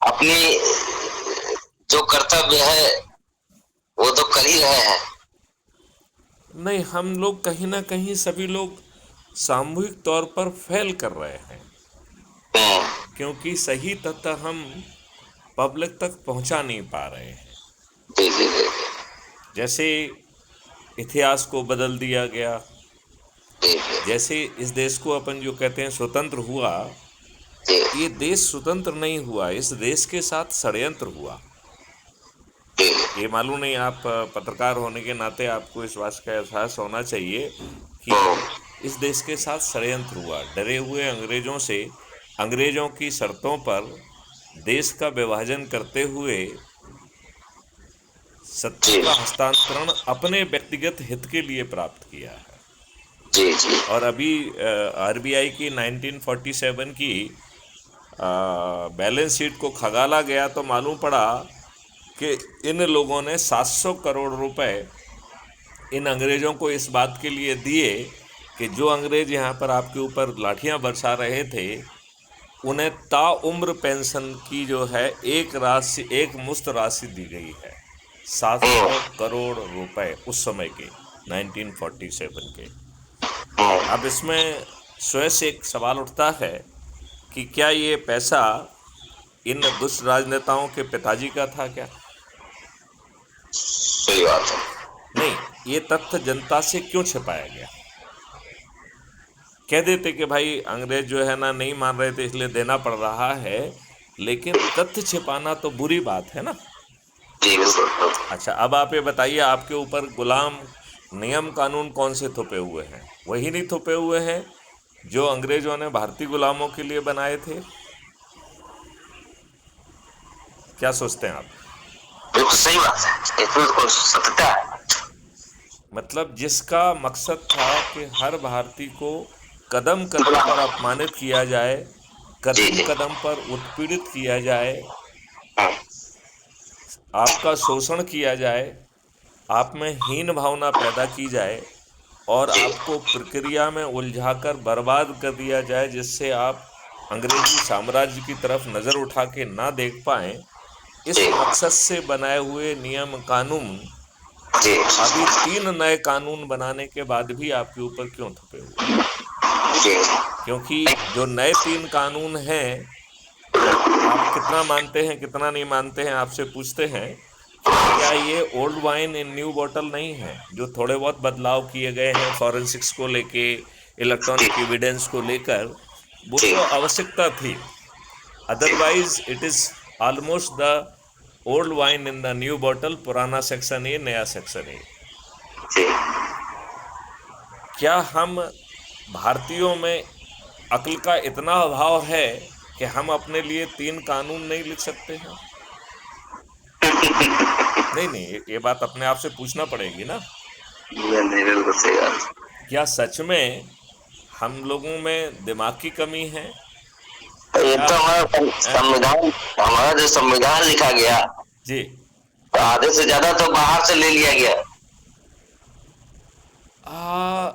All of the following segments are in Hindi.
अपनी जो कर्तव्य है वो तो कर ही रहे हैं। नहीं, हम लोग कहीं ना कहीं सभी लोग सामूहिक तौर पर फेल कर रहे हैं, हम्म। क्योंकि सही तथ्य हम पब्लिक तक पहुंचा नहीं पा रहे हैं। जी जी जी जैसे इतिहास को बदल दिया गया, जी जी जैसे इस देश को अपन जो कहते हैं स्वतंत्र हुआ, जी ये देश स्वतंत्र नहीं हुआ, इस देश के साथ षड्यंत्र हुआ। जी। ये मालूम नहीं, आप पत्रकार होने के नाते आपको इस बात का एहसास होना चाहिए कि हम्म। इस देश के साथ षड्यंत्र हुआ। डरे हुए अंग्रेजों से, अंग्रेजों की शर्तों पर देश का विभाजन करते हुए सत्ता जी का हस्तांतरण अपने व्यक्तिगत हित के लिए प्राप्त किया है। जी जी और अभी आरबीआई की 1947 की बैलेंस शीट को खगाला गया तो मालूम पड़ा कि इन लोगों ने 700 करोड़ रुपए इन अंग्रेज़ों को इस बात के लिए दिए कि जो अंग्रेज़ यहाँ पर आपके ऊपर लाठियाँ बरसा रहे थे, उन्हें ताउम्र पेंशन की जो है एक राशि, एक मुश्त राशि दी गई है, 700 हम्म। करोड़ रुपए उस समय के, 1947 के। हम्म। अब इसमें स्वयं से एक सवाल उठता है कि क्या ये पैसा इन दुष्ट राजनेताओं के पिताजी का था क्या? सही बात है। नहीं, ये तथ्य जनता से क्यों छिपाया गया? कह देते कि भाई अंग्रेज जो है ना नहीं मान रहे थे इसलिए देना पड़ रहा है, लेकिन तथ्य छिपाना तो बुरी बात है ना। जी बिल्कुल बिल्कुल। अच्छा, अब आप ये बताइए, आपके ऊपर गुलाम नियम कानून कौन से थोपे हुए हैं? वही नहीं थोपे हुए हैं जो अंग्रेजों ने भारतीय गुलामों के लिए बनाए थे? क्या सोचते हैं आप? बिल्कुल सही बात है, इसमें कोई सत्यता है। मतलब जिसका मकसद था कि हर भारतीय को कदम कदम पर अपमानित किया जाए, जी कदम जी। कदम पर उत्पीड़ित किया जाए, हम्म। आपका शोषण किया जाए, आप में हीन भावना पैदा की जाए और जी आपको प्रक्रिया में उलझाकर बर्बाद कर दिया जाए, जिससे आप अंग्रेजी साम्राज्य की तरफ नज़र उठा के ना देख पाएं, इस जी मकसद से बनाए हुए नियम कानून जी अभी 3 नए कानून बनाने के बाद भी आपके ऊपर क्यों थपे हुए हैं? जी। क्योंकि जो नए 3 कानून हैं, आप कितना मानते हैं कितना नहीं मानते हैं, आपसे पूछते हैं कि क्या ये old wine in new bottle नहीं है? जो थोड़े बहुत बदलाव किए गए हैं फॉरेंसिक्स को लेके, इलेक्ट्रॉनिक एविडेंस को लेकर, वो जी तो आवश्यकता थी। Otherwise it is almost the old wine in the new bottle, पुराना सेक्शन ए नया सेक्शन ए। जी। क्या हम भारतीयों में अक्ल का इतना अभाव है कि हम अपने लिए 3 कानून नहीं लिख सकते हैं? नहीं नहीं, ये बात अपने आप से पूछना पड़ेगी ना। नहीं नहीं, बिल्कुल सही बात। क्या सच में हम लोगों में दिमाग की कमी है? ये क्या तो हमारा अ, संविधान, हमारा जो संविधान लिखा गया, जी, तो आधे से ज्यादा तो बाहर से ले लिया गया। आ,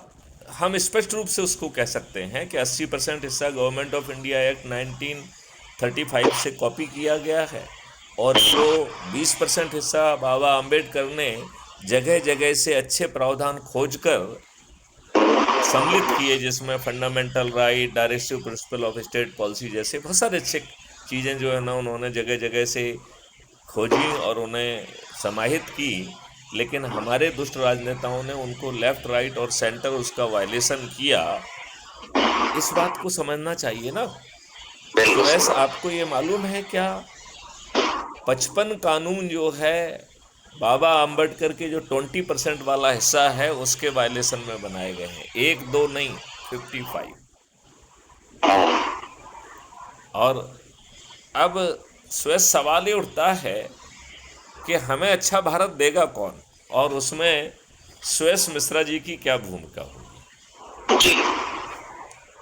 हम स्पष्ट रूप से उसको कह सकते हैं कि 80% हिस्सा गवर्नमेंट ऑफ इंडिया एक्ट 1935 से कॉपी किया गया है, और जो 20% हिस्सा बाबा अंबेडकर ने जगह जगह से अच्छे प्रावधान खोजकर सम्मिलित किए, जिसमें fundamental right, directive principle of state policy जैसे बहुत सारे अच्छे चीज़ें जो है ना उन्होंने जगह जगह से खोजी और उन्हें समाहित की। लेकिन हमारे दुष्ट राजनेताओं ने उनको लेफ्ट राइट और सेंटर उसका वायलेशन किया। इस बात को समझना चाहिए ना। बिल्कुल सही सुरेश, बात। आपको ये मालूम है क्या, 55 कानून जो है बाबा अंबेडकर के जो 20% वाला हिस्सा है उसके वायलेशन में बनाए गए हैं, एक दो नहीं, 55। और अब स्वयं सवाल ये उठता है कि हमें अच्छा भारत देगा कौन, और उसमें सुयश मिश्रा जी की क्या भूमिका होगी? जी।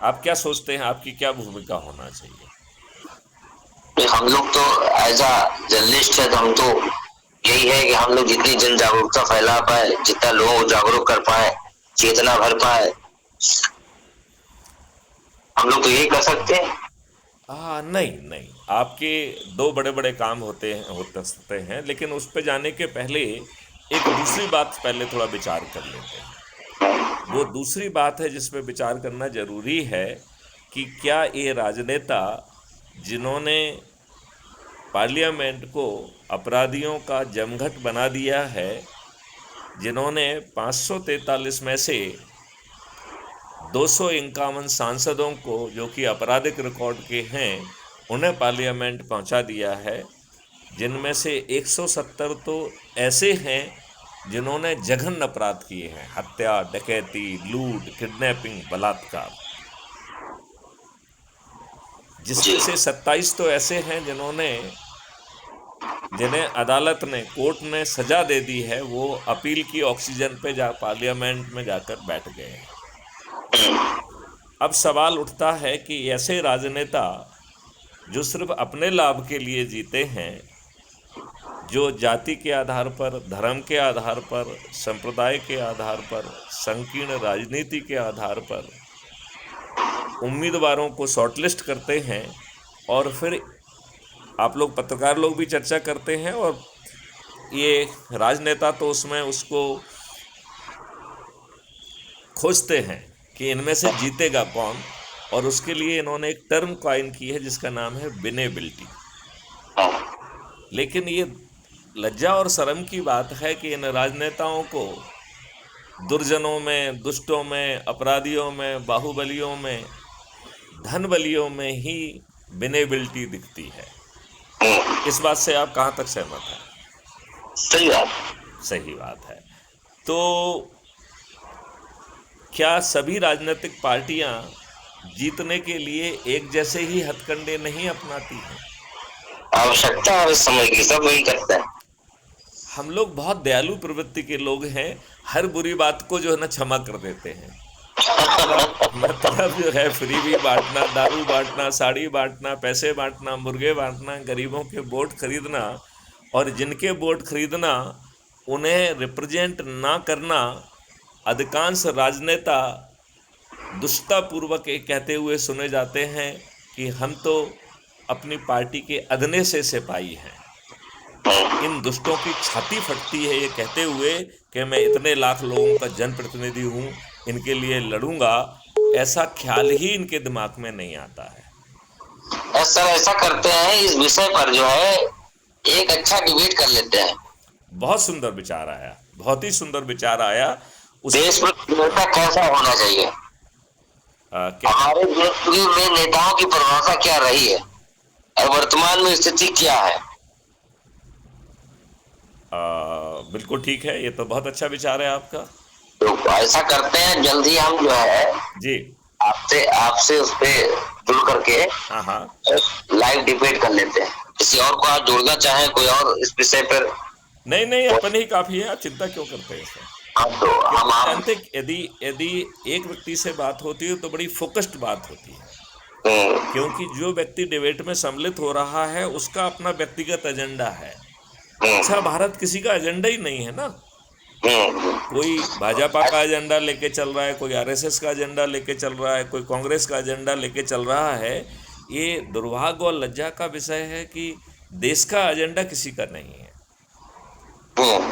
आप क्या सोचते हैं, आपकी क्या भूमिका होना चाहिए? हम लोग तो एज अ जर्नलिस्ट है, तो हम तो यही है कि हम लोग जितनी जन जागरूकता फैला पाए, जितना लोगों को जागरूक कर पाए, चेतना भर पाए, हम लोग तो यही कर सकते हैं। नहीं नहीं, आपके दो बड़े बड़े काम होते सकते हैं, लेकिन उस पे जाने के पहले एक दूसरी बात पहले थोड़ा विचार कर लेते हैं। वो दूसरी बात है जिस पे विचार करना जरूरी है कि क्या ये राजनेता जिन्होंने पार्लियामेंट को अपराधियों का जमघट बना दिया है, जिन्होंने 543 में से 251 सांसदों को, जो कि आपराधिक रिकॉर्ड के हैं, उन्हें पार्लियामेंट पहुंचा दिया है, जिनमें से 170 तो ऐसे हैं जिन्होंने जघन्य अपराध किए हैं, हत्या, डकैती, लूट, किडनैपिंग, बलात्कार, जिसमें से 27 तो ऐसे हैं जिन्हें अदालत ने, कोर्ट ने सजा दे दी है, वो अपील की ऑक्सीजन पे पार्लियामेंट में जाकर बैठ गए हैं। अब सवाल उठता है कि ऐसे राजनेता जो सिर्फ अपने लाभ के लिए जीते हैं, जो जाति के आधार पर, धर्म के आधार पर, संप्रदाय के आधार पर, संकीर्ण राजनीति के आधार पर उम्मीदवारों को शॉर्टलिस्ट करते हैं, और फिर आप लोग पत्रकार लोग भी चर्चा करते हैं, और ये राजनेता तो उसमें उसको खोजते हैं कि इनमें से जीतेगा कौन, और उसके लिए इन्होंने एक टर्म कॉइन की है जिसका नाम है विनेबिलिटी। लेकिन ये लज्जा और शर्म की बात है कि इन राजनेताओं को दुर्जनों में, दुष्टों में, अपराधियों में, बाहुबलियों में, धनबलियों में ही विनेबिलिटी दिखती है। इस बात से आप कहाँ तक सहमत हैं? सही बात है। तो क्या सभी राजनीतिक पार्टियां जीतने के लिए एक जैसे ही हथकंडे नहीं अपनाती हैं? आवश्यकता है इस समय की, सब वही करते हैं। हम लोग बहुत दयालु प्रवृत्ति के लोग हैं, हर बुरी बात को जो है ना क्षमा कर देते हैं। मतलब जो है फ्री भी बांटना, दारू बांटना, साड़ी बांटना, पैसे बांटना, मुर्गे बांटना, गरीबों के वोट खरीदना, और जिनके वोट खरीदना उन्हें रिप्रेजेंट ना करना, अधिकांश राजनेता दुष्टतापूर्वक कहते हुए सुने जाते हैं कि हम तो अपनी पार्टी के अदने से सिपाही हैं। इन दुष्टों की छाती फटती है ये कहते हुए कि मैं इतने लाख लोगों का जनप्रतिनिधि हूँ, इनके लिए लड़ूंगा, ऐसा ख्याल ही इनके दिमाग में नहीं आता है। ऐसा करते हैं, इस विषय पर जो है एक अच्छा डिबेट कर लेते हैं। बहुत सुंदर विचार आया, बहुत ही सुंदर विचार आया। देश में नेता कैसा होना चाहिए, हमारे देश में नेताओं की परिभाषा क्या रही है और वर्तमान में स्थिति क्या है? बिल्कुल ठीक है, ये तो बहुत अच्छा विचार है आपका। तो ऐसा करते हैं, जल्दी हम जो है जी आपसे उस पे जुड़ करके लाइव डिबेट कर लेते हैं। किसी और को आप जोड़ना चाहें, कोई और इस विषय पर? नहीं, अपन ही काफी है, आप चिंता क्यों करते हैं इसमें? तो हम जानते यदि एक व्यक्ति से बात होती है तो बड़ी फोकस्ड बात होती है, क्योंकि जो व्यक्ति डिबेट में सम्मिलित हो रहा है उसका अपना व्यक्तिगत एजेंडा है। अच्छा, भारत किसी का एजेंडा ही नहीं है ना। कोई भाजपा का एजेंडा लेके चल रहा है, कोई आरएसएस का एजेंडा लेके चल रहा है, कोई कांग्रेस का एजेंडा लेके चल रहा है। ये दुर्भाग्य और लज्जा का विषय है कि देश का एजेंडा किसी का नहीं है।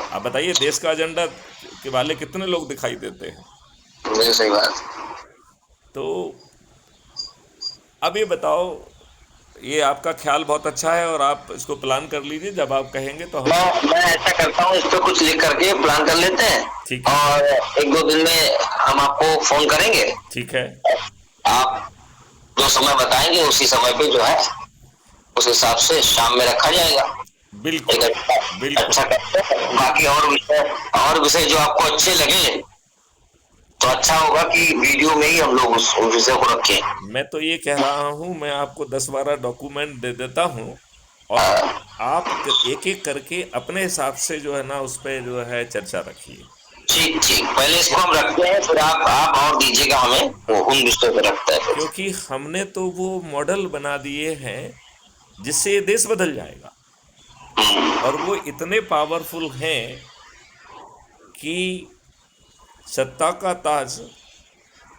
आप बताइए, देश का एजेंडा के वाले कितने लोग दिखाई देते हैं? सही बात। तो अब ये बताओ, ये आपका ख्याल बहुत अच्छा है और आप इसको प्लान कर लीजिए, जब आप कहेंगे तो मैं ऐसा करता हूँ, इस पे कुछ लिख करके प्लान कर लेते हैं। ठीक है, और एक दो दिन में हम आपको फोन करेंगे। ठीक है, आप जो समय बताएंगे उसी समय पे जो है उस हिसाब से शाम में रखा जाएगा। बिल्कुल अच्छा करते हैं। बाकी और विषय जो आपको अच्छे लगे तो अच्छा होगा कि वीडियो में ही हम लोग उस विषय को रखें। मैं तो ये कह रहा हूँ, मैं आपको 10-12 डॉक्यूमेंट दे देता हूँ और आप एक एक करके अपने हिसाब से जो है ना उस पर जो है चर्चा रखिए। ठीक, पहले इसको हम रखते हैं, फिर आप और दीजिएगा हमें, वो उन विषयों पे रखते हैं। क्योंकि हमने तो वो मॉडल बना दिए हैं जिससे ये देश बदल जाएगा, और वो इतने पावरफुल हैं कि सत्ता का ताज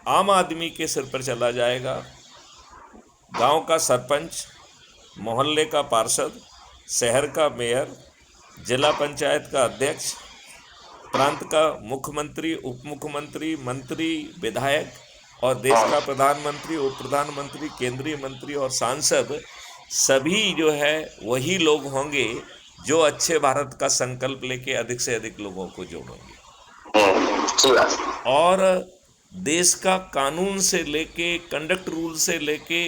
आम आदमी के सिर पर चला जाएगा। गांव का सरपंच, मोहल्ले का पार्षद, शहर का मेयर, जिला पंचायत का अध्यक्ष, प्रांत का मुख्यमंत्री, उप मुख्यमंत्री, मंत्री, विधायक और देश का प्रधानमंत्री, उप प्रधानमंत्री, केंद्रीय मंत्री और सांसद, सभी जो है वही लोग होंगे जो अच्छे भारत का संकल्प लेके अधिक से अधिक लोगों को जोड़ेंगे। सही बात। और देश का कानून से लेके, कंडक्ट रूल से लेके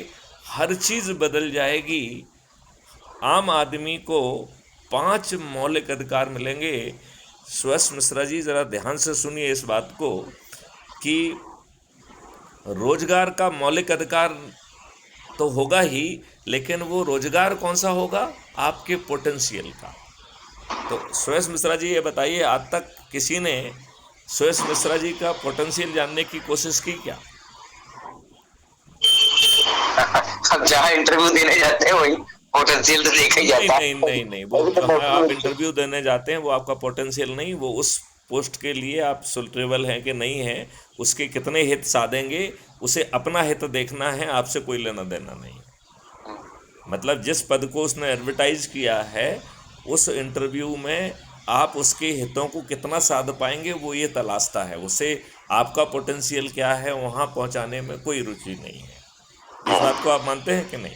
हर चीज़ बदल जाएगी। आम आदमी को 5 मौलिक अधिकार मिलेंगे। सुयश मिश्रा जी, ज़रा ध्यान से सुनिए इस बात को कि रोजगार का मौलिक अधिकार तो होगा ही, लेकिन वो रोजगार कौन सा होगा? आपके पोटेंशियल का। तो सुयश मिश्रा जी ये बताइए, आज तक किसी ने सुयश मिश्रा जी का पोटेंशियल जानने की कोशिश की क्या? अब जहाँ इंटरव्यू देने जाते हैं वही पोटेंशियल तो देखा ही जाता है। नहीं, वो जहाँ आप इंटरव्यू देने जाते हैं वो आपका पोटेंशियल नहीं, वो उस पोस्ट के लिए आप सुटेबल हैं कि नहीं हैं, उसके कितने हित साधेंगे, उसे अपना हित देखना है, आपसे कोई लेना देना नहीं। मतलब जिस पद को उसने एडवर्टाइज किया है, उस इंटरव्यू में आप उसके हितों को कितना साध पाएंगे वो ये तलाशता है। उसे आपका पोटेंशियल क्या है वहाँ पहुँचाने में कोई रुचि नहीं है। इस बात को आप मानते हैं कि नहीं?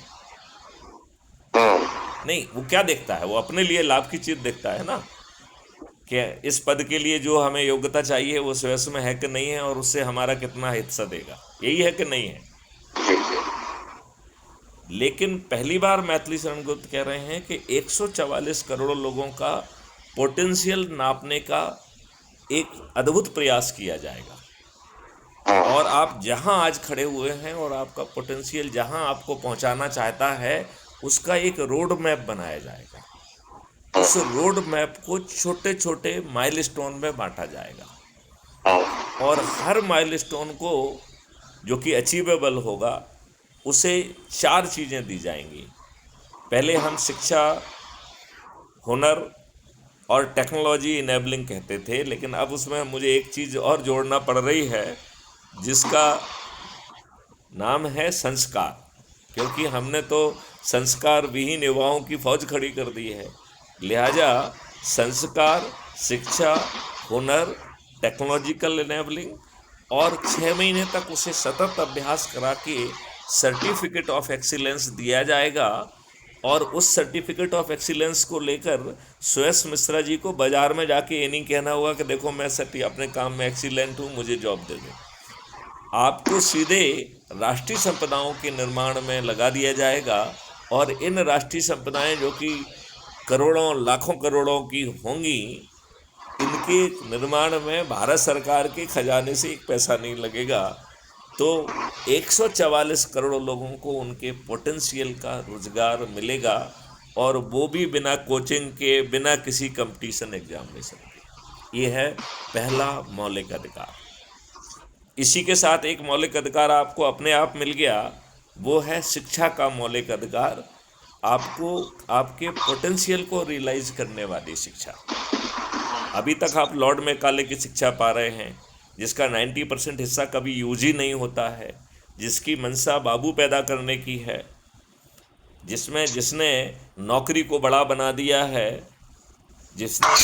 नहीं, वो क्या देखता है? वो अपने लिए लाभ की चीज़ देखता है ना, कि इस पद के लिए जो हमें योग्यता चाहिए वो स्वयं में है कि नहीं है, और उससे हमारा कितना हिस्सा देगा, यही है कि नहीं है। लेकिन पहली बार मैथिली शरण गुप्त कह रहे हैं कि 144 करोड़ लोगों का पोटेंशियल नापने का एक अद्भुत प्रयास किया जाएगा, और आप जहां आज खड़े हुए हैं और आपका पोटेंशियल जहां आपको पहुंचाना चाहता है, उसका एक रोड मैप बनाया जाएगा। उस रोड मैप को छोटे छोटे माइलस्टोन में बांटा जाएगा, और हर माइलस्टोन को जो कि अचीवेबल होगा उसे 4 चीज़ें दी जाएंगी। पहले हम शिक्षा, हुनर और टेक्नोलॉजी इनेबलिंग कहते थे, लेकिन अब उसमें मुझे एक चीज़ और जोड़ना पड़ रही है जिसका नाम है संस्कार, क्योंकि हमने तो संस्कार विहीन युवाओं की फौज खड़ी कर दी है। लिहाजा संस्कार, शिक्षा, हुनर, टेक्नोलॉजिकल इनेबलिंग, और 6 महीने तक उसे सतत अभ्यास करा के सर्टिफिकेट ऑफ एक्सीलेंस दिया जाएगा। और उस सर्टिफिकेट ऑफ एक्सीलेंस को लेकर सुयश मिश्रा जी को बाजार में जाके ये नहीं कहना होगा कि देखो मैं अपने काम में एक्सीलेंट हूँ, मुझे जॉब दे दो। आपको सीधे राष्ट्रीय संपदाओं के निर्माण में लगा दिया जाएगा, और इन राष्ट्रीय संपदाएं जो कि करोड़ों लाखों करोड़ों की होंगी, इनके निर्माण में भारत सरकार के खजाने से एक पैसा नहीं लगेगा। तो 144 करोड़ लोगों को उनके पोटेंशियल का रोजगार मिलेगा, और वो भी बिना कोचिंग के, बिना किसी कंपटीशन एग्जामिनेशन के। ये है पहला मौलिक अधिकार। इसी के साथ एक मौलिक अधिकार आपको अपने आप मिल गया, वो है शिक्षा का मौलिक अधिकार। आपको आपके पोटेंशियल को रियलाइज करने वाली शिक्षा। अभी तक आप लॉर्ड मैकाले की शिक्षा पा रहे हैं, जिसका 90% हिस्सा कभी यूज ही नहीं होता है, जिसकी मंशा बाबू पैदा करने की है, जिसने नौकरी को बड़ा बना दिया है, जिसने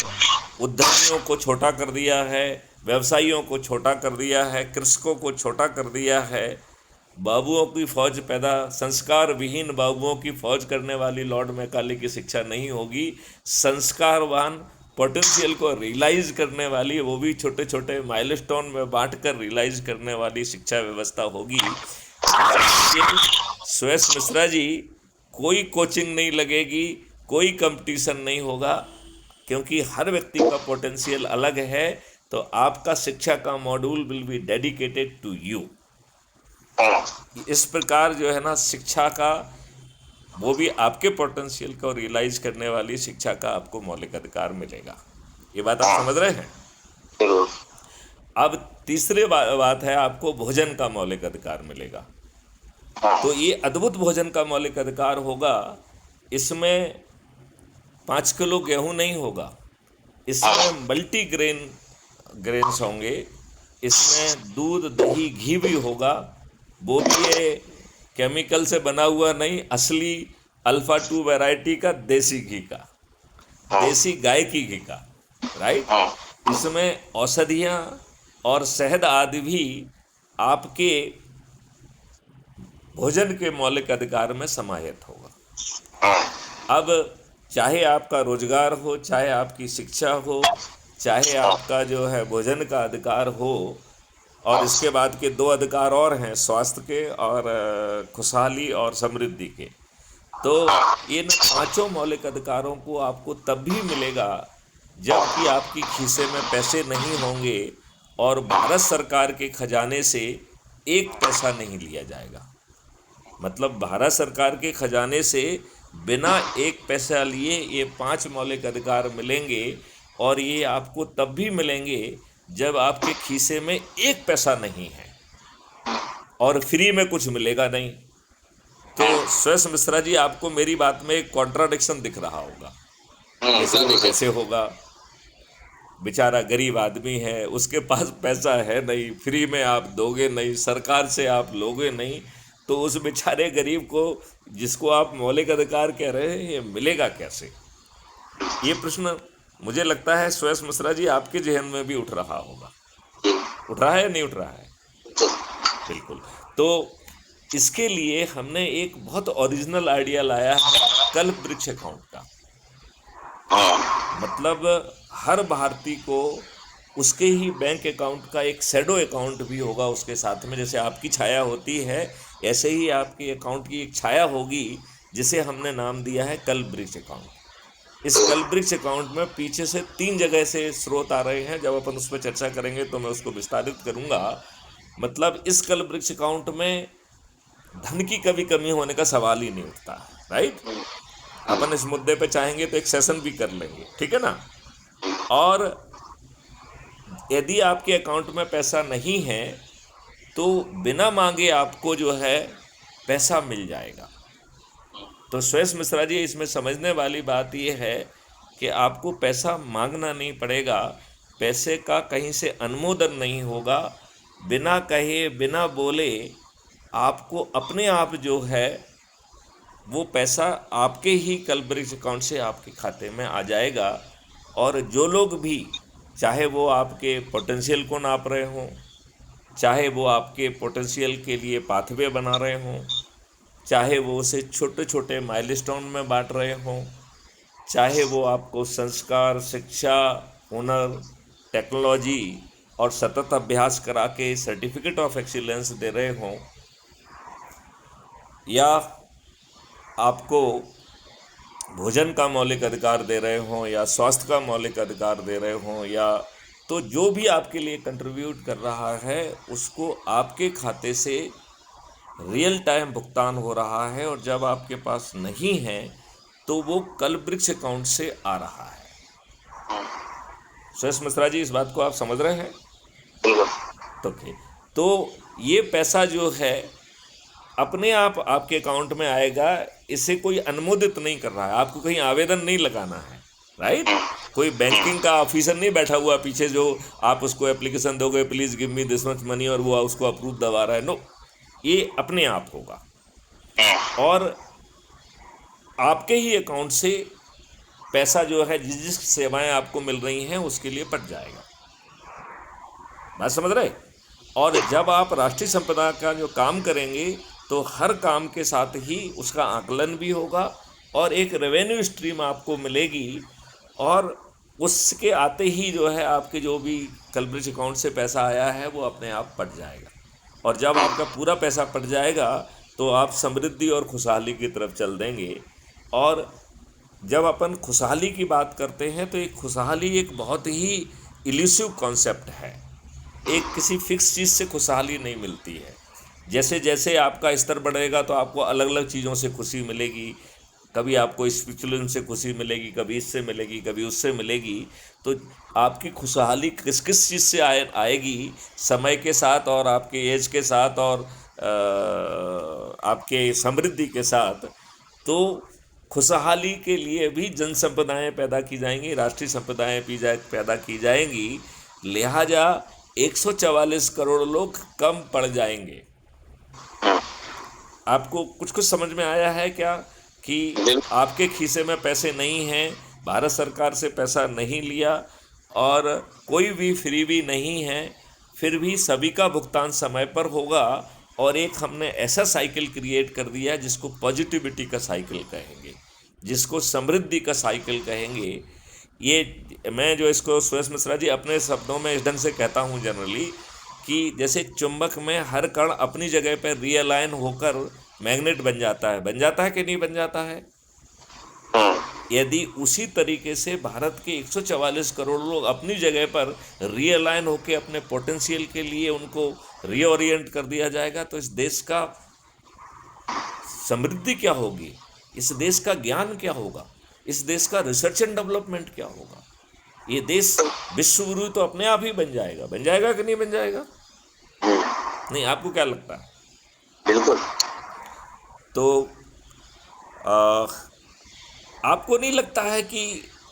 उद्यमियों को छोटा कर दिया है, व्यवसायियों को छोटा कर दिया है, कृषकों को छोटा कर दिया है। बाबुओं की फौज पैदा, संस्कार विहीन बाबुओं की फौज करने वाली लॉर्ड मैकाले की शिक्षा नहीं होगी। संस्कारवान, पोटेंशियल को रियलाइज करने वाली, वो भी छोटे छोटे माइलस्टोन में बांटकर रियलाइज करने वाली शिक्षा व्यवस्था होगी। सुयश मिश्रा जी, कोई कोचिंग नहीं लगेगी, कोई कंपटीशन नहीं होगा, क्योंकि हर व्यक्ति का पोटेंशियल अलग है। तो आपका शिक्षा का module will be dedicated to you. इस प्रकार जो है ना, शिक्षा का, वो भी आपके पोटेंशियल को रियलाइज करने वाली शिक्षा का आपको मौलिक अधिकार मिलेगा। ये बात आप समझ रहे हैं? अब तीसरी बात है, आपको भोजन का मौलिक अधिकार मिलेगा। तो ये अद्भुत भोजन का मौलिक अधिकार होगा। इसमें 5 किलो गेहूं नहीं होगा, इसमें मल्टी ग्रेन्स होंगे, इसमें दूध, दही, घी भी होगा। वो भी ये केमिकल से बना हुआ नहीं, असली अल्फा 2 वैरायटी का देसी घी का, देसी गाय की घी का, राइट। इसमें औषधियाँ और शहद आदि भी आपके भोजन के मौलिक अधिकार में समाहित होगा। अब चाहे आपका रोजगार हो, चाहे आपकी शिक्षा हो, चाहे आपका जो है भोजन का अधिकार हो, और इसके बाद के दो अधिकार और हैं, स्वास्थ्य के और खुशहाली और समृद्धि के। तो इन पांचों मौलिक अधिकारों को आपको तब भी मिलेगा जबकि आपकी खीसे में पैसे नहीं होंगे और भारत सरकार के खजाने से एक पैसा नहीं लिया जाएगा। मतलब भारत सरकार के खजाने से बिना एक पैसा लिए ये 5 मौलिक अधिकार मिलेंगे, और ये आपको तब भी मिलेंगे जब आपके खीसे में एक पैसा नहीं है और फ्री में कुछ मिलेगा नहीं। तो सुयश मिश्रा जी, आपको मेरी बात में एक कॉन्ट्राडिक्शन दिख रहा होगा। ऐसा तो कैसे होगा, बेचारा गरीब आदमी है, उसके पास पैसा है नहीं, फ्री में आप दोगे नहीं, सरकार से आप लोगे नहीं, तो उस बेचारे गरीब को, जिसको आप मौलिक अधिकार कह रहे हैं, ये मिलेगा कैसे? ये प्रश्न मुझे लगता है सुयश मिश्रा जी आपके जहन में भी उठ रहा होगा। उठ रहा है या नहीं उठ रहा है? बिल्कुल। तो इसके लिए हमने एक बहुत ओरिजिनल आइडिया लाया है, कल्प वृक्ष अकाउंट का। मतलब हर भारतीय को उसके ही बैंक अकाउंट का एक शैडो अकाउंट भी होगा उसके साथ में। जैसे आपकी छाया होती है, ऐसे ही आपके अकाउंट की एक छाया होगी, जिसे हमने नाम दिया है कल्प वृक्ष अकाउंट। इस कल्प वृक्ष अकाउंट में पीछे से 3 जगह से स्रोत आ रहे हैं। जब अपन उस पर चर्चा करेंगे तो मैं उसको विस्तारित करूंगा। मतलब इस कल्प वृक्ष अकाउंट में धन की कभी कमी होने का सवाल ही नहीं उठता, राइट। अपन इस मुद्दे पे चाहेंगे तो एक सेशन भी कर लेंगे, ठीक है ना। और यदि आपके अकाउंट में पैसा नहीं है तो बिना मांगे आपको जो है पैसा मिल जाएगा। तो सुयश मिश्रा जी, इसमें समझने वाली बात यह है कि आपको पैसा मांगना नहीं पड़ेगा, पैसे का कहीं से अनुमोदन नहीं होगा, बिना कहे बिना बोले आपको अपने आप जो है वो पैसा आपके ही कल्प वृक्ष अकाउंट से आपके खाते में आ जाएगा। और जो लोग भी, चाहे वो आपके पोटेंशियल को नाप रहे हों, चाहे वो आपके पोटेंशियल के लिए पाथवे बना रहे हों, चाहे वो उसे छोटे छोटे माइलस्टोन में बांट रहे हों, चाहे वो आपको संस्कार, शिक्षा, हुनर, टेक्नोलॉजी और सतत अभ्यास करा के सर्टिफिकेट ऑफ एक्सीलेंस दे रहे हों, या आपको भोजन का मौलिक अधिकार दे रहे हों, या स्वास्थ्य का मौलिक अधिकार दे रहे हों, या तो जो भी आपके लिए कंट्रीब्यूट कर रहा है उसको आपके खाते से रियल टाइम भुगतान हो रहा है। और जब आपके पास नहीं है तो वो कल्प वृक्ष अकाउंट से आ रहा है। सुयश मिश्रा जी, इस बात को आप समझ रहे हैं? तो ये पैसा जो है अपने आप आपके अकाउंट में आएगा, इसे कोई अनुमोदित नहीं कर रहा है, आपको कहीं आवेदन नहीं लगाना है, राइट। कोई बैंकिंग का ऑफिसर नहीं बैठा हुआ पीछे जो आप उसको एप्लीकेशन दोगे, please give me this much money, और वो उसको अप्रूव दबा रहा है। नो, ये अपने आप होगा और आपके ही अकाउंट से पैसा जो है जिस जिस सेवाएं आपको मिल रही हैं उसके लिए पट जाएगा। बात समझ रहे? और जब आप राष्ट्रीय संपदा का जो काम करेंगे तो हर काम के साथ ही उसका आकलन भी होगा और एक रेवेन्यू स्ट्रीम आपको मिलेगी, और उसके आते ही जो है आपके जो भी कल्प वृक्ष अकाउंट से पैसा आया है वो अपने आप पट जाएगा। और जब आपका पूरा पैसा पट जाएगा तो आप समृद्धि और खुशहाली की तरफ चल देंगे। और जब अपन खुशहाली की बात करते हैं तो एक खुशहाली एक बहुत ही इल्यूसिव कॉन्सेप्ट है। एक किसी फिक्स चीज़ से खुशहाली नहीं मिलती है। जैसे जैसे आपका स्तर बढ़ेगा तो आपको अलग अलग चीज़ों से खुशी मिलेगी। कभी आपको स्पिरिचुअलिज्म से खुशी मिलेगी, कभी इससे मिलेगी, कभी उससे मिलेगी। तो आपकी खुशहाली किस किस चीज़ से आएगी समय के साथ और आपके एज के साथ और आपके समृद्धि के साथ। तो खुशहाली के लिए भी जन संपदाएँ पैदा की जाएंगी, राष्ट्रीय संपदाएँ पैदा की जाएंगी। लिहाजा 144 करोड़ लोग कम पड़ जाएंगे। आपको कुछ कुछ समझ में आया है क्या कि आपके खीसे में पैसे नहीं हैं, भारत सरकार से पैसा नहीं लिया और कोई भी फ्रीबी नहीं है, फिर भी सभी का भुगतान समय पर होगा। और एक हमने ऐसा साइकिल क्रिएट कर दिया जिसको पॉजिटिविटी का साइकिल कहेंगे, जिसको समृद्धि का साइकिल कहेंगे। ये मैं जो इसको सुरेश मिश्रा जी अपने शब्दों में इस ढंग से कहता हूँ जनरली, कि जैसे चुंबक में हर कण अपनी जगह पर रियलाइन होकर मैग्नेट बन जाता है कि नहीं बन जाता है? यदि उसी तरीके से भारत के 144 करोड़ लोग अपनी जगह पर रियलाइन होकर अपने पोटेंशियल के लिए उनको रीओरिएंट कर दिया जाएगा, तो इस देश का समृद्धि क्या होगी, इस देश का ज्ञान क्या होगा, इस देश का रिसर्च एंड डेवलपमेंट क्या होगा। ये देश विश्व गुरु तो अपने आप ही बन जाएगा कि नहीं बन जाएगा? नहीं, आपको क्या लगता है? बिल्कुल। तो आपको नहीं लगता है कि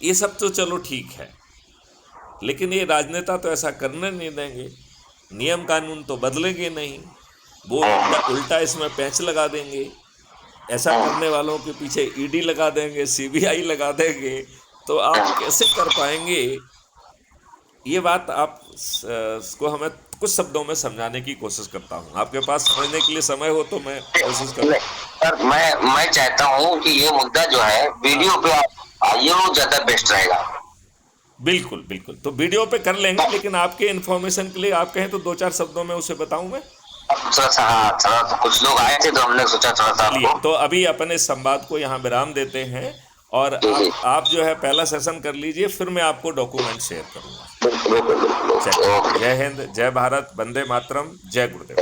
ये सब तो चलो ठीक है, लेकिन ये राजनेता तो ऐसा करने नहीं देंगे, नियम कानून तो बदलेंगे नहीं, वो उल्टा इसमें पैंच लगा देंगे, ऐसा करने वालों के पीछे ईडी लगा देंगे, सीबीआई लगा देंगे, तो आप कैसे कर पाएंगे? ये बात आप को हमें कुछ शब्दों में समझाने की कोशिश करता हूँ, आपके पास समझने के लिए समय हो तो मैं कोशिश करूँ। पर मैं चाहता हूँ कि ये मुद्दा जो है वीडियो पे आइए, वो ज्यादा बेस्ट रहेगा। बिल्कुल बिल्कुल, तो वीडियो पे कर लेंगे, लेकिन आपके इन्फॉर्मेशन के लिए आप कहें तो 2-4 शब्दों में उसे बताऊं मैं। थोड़ा सा कुछ लोग आए थे तो हमने सोचा थोड़ा सा तो अभी अपन इस संवाद को यहाँ विराम देते हैं और आप जो है पहला सेशन कर लीजिए, फिर मैं आपको डॉक्यूमेंट शेयर करूँगा। जय हिंद, जय भारत, वंदे मातरम, जय गुरुदेव।